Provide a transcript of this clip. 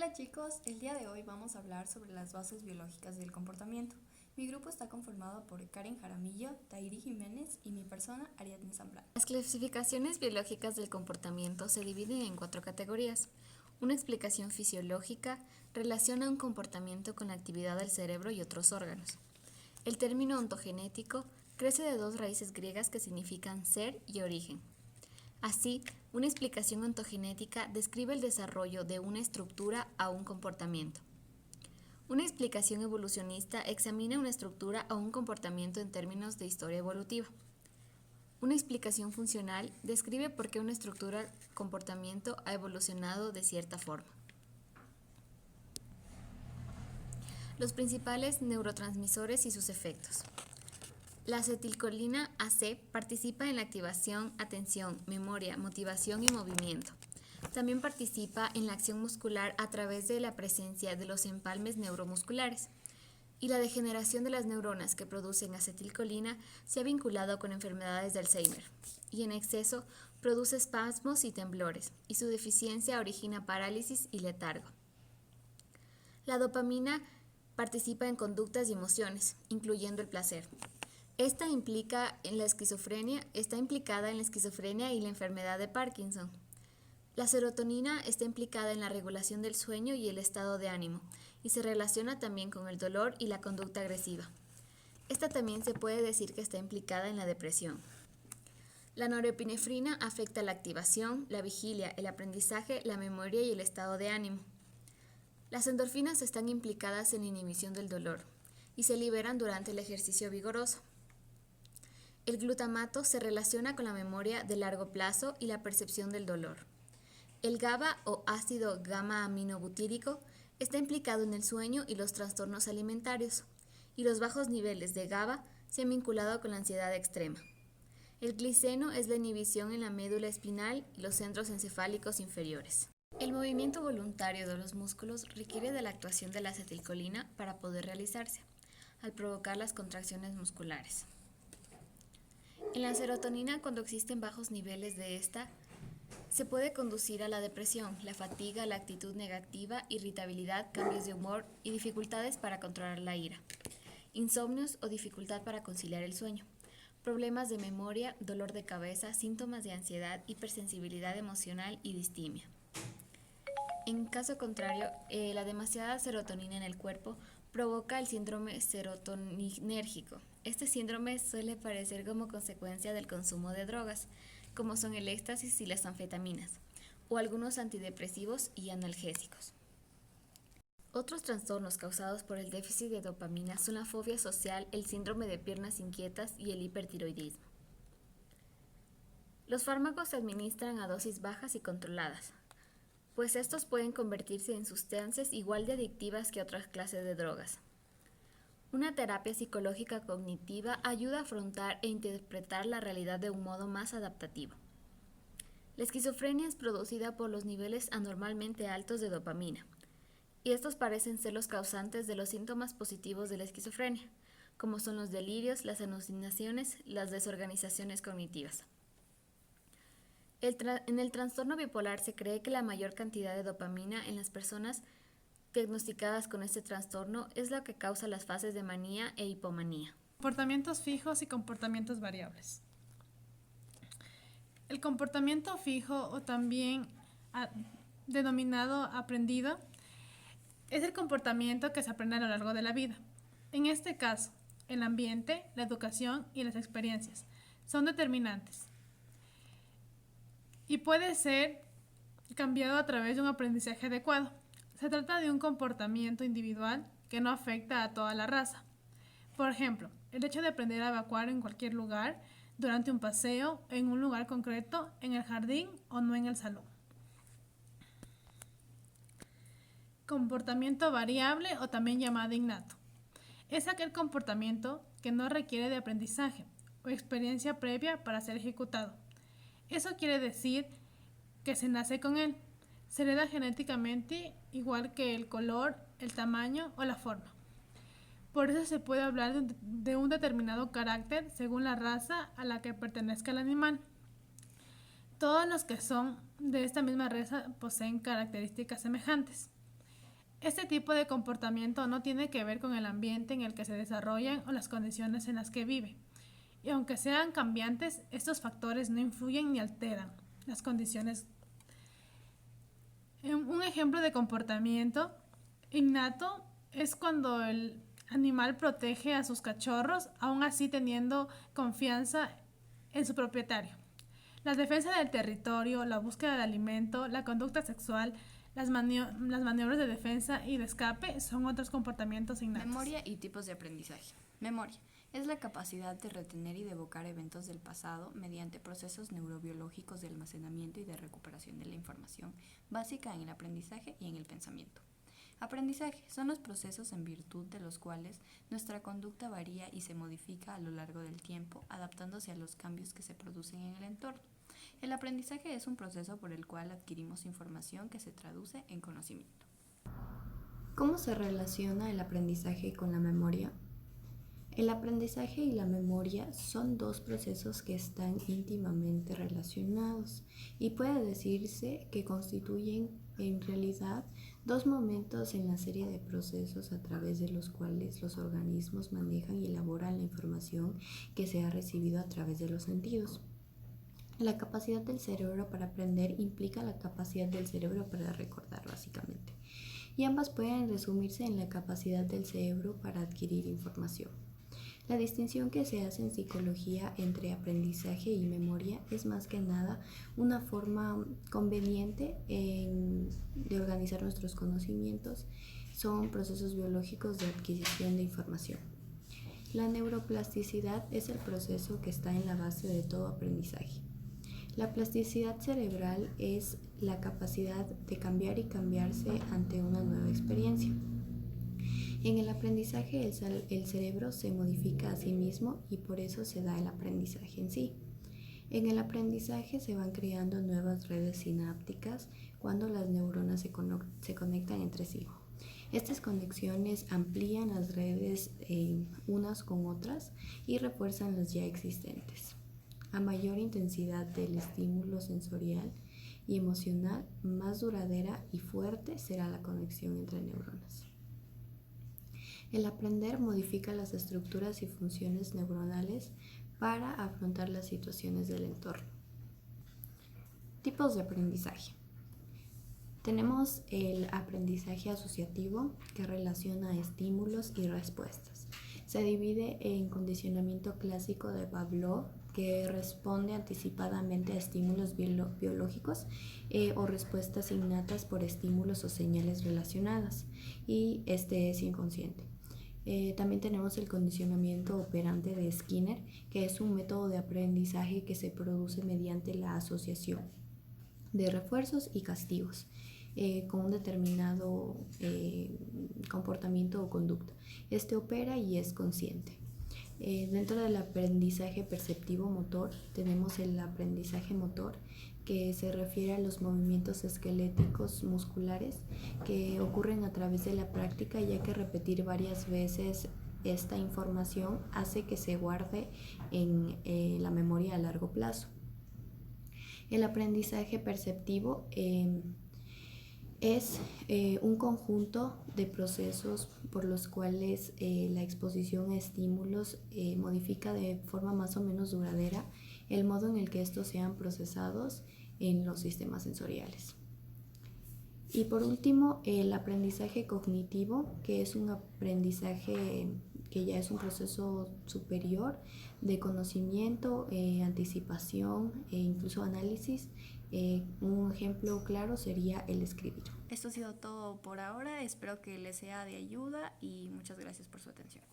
Hola chicos, el día de hoy vamos a hablar sobre las bases biológicas del comportamiento. Mi grupo está conformado por Karen Jaramillo, Tairi Jiménez y mi persona, Ariadne Zambrano. Las clasificaciones biológicas del comportamiento se dividen en 4 categorías. Una explicación fisiológica relaciona un comportamiento con la actividad del cerebro y otros órganos. El término ontogenético crece de 2 raíces griegas que significan ser y origen. Así, una explicación ontogenética describe el desarrollo de una estructura a un comportamiento. Una explicación evolucionista examina una estructura o un comportamiento en términos de historia evolutiva. Una explicación funcional describe por qué una estructura comportamiento ha evolucionado de cierta forma. Los principales neurotransmisores y sus efectos. La acetilcolina AC participa en la activación, atención, memoria, motivación y movimiento. También participa en la acción muscular a través de la presencia de los empalmes neuromusculares. Y la degeneración de las neuronas que producen acetilcolina se ha vinculado con enfermedades de Alzheimer, y en exceso produce espasmos y temblores, y su deficiencia origina parálisis y letargo. La dopamina participa en conductas y emociones, incluyendo el placer. Está implicada en la esquizofrenia y la enfermedad de Parkinson. La serotonina está implicada en la regulación del sueño y el estado de ánimo, y se relaciona también con el dolor y la conducta agresiva. Esta también se puede decir que está implicada en la depresión. La norepinefrina afecta la activación, la vigilia, el aprendizaje, la memoria y el estado de ánimo. Las endorfinas están implicadas en la inhibición del dolor y se liberan durante el ejercicio vigoroso. El glutamato se relaciona con la memoria de largo plazo y la percepción del dolor. El GABA o ácido gamma-aminobutírico está implicado en el sueño y los trastornos alimentarios, y los bajos niveles de GABA se han vinculado con la ansiedad extrema. El gliceno es la inhibición en la médula espinal y los centros encefálicos inferiores. El movimiento voluntario de los músculos requiere de la actuación de la acetilcolina para poder realizarse, al provocar las contracciones musculares. En la serotonina, cuando existen bajos niveles de esta, se puede conducir a la depresión, la fatiga, la actitud negativa, irritabilidad, cambios de humor y dificultades para controlar la ira, insomnios o dificultad para conciliar el sueño, problemas de memoria, dolor de cabeza, síntomas de ansiedad, hipersensibilidad emocional y distimia. En caso contrario, la demasiada serotonina en el cuerpo provoca el síndrome serotoninérgico. Este síndrome suele aparecer como consecuencia del consumo de drogas, como son el éxtasis y las anfetaminas, o algunos antidepresivos y analgésicos. Otros trastornos causados por el déficit de dopamina son la fobia social, el síndrome de piernas inquietas y el hipertiroidismo. Los fármacos se administran a dosis bajas y controladas, pues estos pueden convertirse en sustancias igual de adictivas que otras clases de drogas. Una terapia psicológica cognitiva ayuda a afrontar e interpretar la realidad de un modo más adaptativo. La esquizofrenia es producida por los niveles anormalmente altos de dopamina, y estos parecen ser los causantes de los síntomas positivos de la esquizofrenia, como son los delirios, las alucinaciones, las desorganizaciones cognitivas. En el trastorno bipolar se cree que la mayor cantidad de dopamina en las personas diagnosticadas con este trastorno es la que causa las fases de manía e hipomanía. Comportamientos fijos y comportamientos variables. El comportamiento fijo, o también denominado aprendido, es el comportamiento que se aprende a lo largo de la vida. En este caso, el ambiente, la educación y las experiencias son determinantes y puede ser cambiado a través de un aprendizaje adecuado. Se trata de un comportamiento individual que no afecta a toda la raza. Por ejemplo, el hecho de aprender a evacuar en cualquier lugar, durante un paseo, en un lugar concreto, en el jardín o no en el salón. Comportamiento variable, o también llamado innato. Es aquel comportamiento que no requiere de aprendizaje o experiencia previa para ser ejecutado. Eso quiere decir que se nace con él. Se hereda genéticamente, igual que el color, el tamaño o la forma. Por eso se puede hablar de un determinado carácter según la raza a la que pertenezca el animal. Todos los que son de esta misma raza poseen características semejantes. Este tipo de comportamiento no tiene que ver con el ambiente en el que se desarrollan o las condiciones en las que vive. Y aunque sean cambiantes, estos factores no influyen ni alteran las condiciones. Un ejemplo de comportamiento innato es cuando el animal protege a sus cachorros, aún así teniendo confianza en su propietario. La defensa del territorio, la búsqueda de alimento, la conducta sexual, las maniobras de defensa y de escape son otros comportamientos innatos. Memoria y tipos de aprendizaje. Memoria es la capacidad de retener y de evocar eventos del pasado mediante procesos neurobiológicos de almacenamiento y de recuperación de la información básica en el aprendizaje y en el pensamiento. Aprendizaje son los procesos en virtud de los cuales nuestra conducta varía y se modifica a lo largo del tiempo, adaptándose a los cambios que se producen en el entorno. El aprendizaje es un proceso por el cual adquirimos información que se traduce en conocimiento. ¿Cómo se relaciona el aprendizaje con la memoria? El aprendizaje y la memoria son dos procesos que están íntimamente relacionados y puede decirse que constituyen en realidad dos momentos en la serie de procesos a través de los cuales los organismos manejan y elaboran la información que se ha recibido a través de los sentidos. La capacidad del cerebro para aprender implica la capacidad del cerebro para recordar, básicamente, y ambas pueden resumirse en la capacidad del cerebro para adquirir información. La distinción que se hace en psicología entre aprendizaje y memoria es más que nada una forma conveniente de organizar nuestros conocimientos. Son procesos biológicos de adquisición de información. La neuroplasticidad es el proceso que está en la base de todo aprendizaje. La plasticidad cerebral es la capacidad de cambiar y cambiarse ante una nueva experiencia. En el aprendizaje el cerebro se modifica a sí mismo y por eso se da el aprendizaje en sí. En el aprendizaje se van creando nuevas redes sinápticas cuando las neuronas se conectan entre sí. Estas conexiones amplían las redes unas con otras y refuerzan las ya existentes. A mayor intensidad del estímulo sensorial y emocional, más duradera y fuerte será la conexión entre neuronas. El aprender modifica las estructuras y funciones neuronales para afrontar las situaciones del entorno. Tipos de aprendizaje. Tenemos el aprendizaje asociativo, que relaciona estímulos y respuestas. Se divide en condicionamiento clásico de Pavlov, que responde anticipadamente a estímulos biológicos o respuestas innatas por estímulos o señales relacionadas, y este es inconsciente. También tenemos el condicionamiento operante de Skinner, que es un método de aprendizaje que se produce mediante la asociación de refuerzos y castigos con un determinado comportamiento o conducta. Este opera y es consciente. Dentro del aprendizaje perceptivo motor tenemos el aprendizaje motor, que se refiere a los movimientos esqueléticos musculares que ocurren a través de la práctica, ya que repetir varias veces esta información hace que se guarde en la memoria a largo plazo. El aprendizaje perceptivo es un conjunto de procesos por los cuales la exposición a estímulos modifica de forma más o menos duradera el modo en el que estos sean procesados en los sistemas sensoriales. Y por último, el aprendizaje cognitivo, que es un aprendizaje que ya es un proceso superior de conocimiento, anticipación e incluso análisis. Un ejemplo claro sería el escribir. Esto ha sido todo por ahora, espero que les sea de ayuda y muchas gracias por su atención.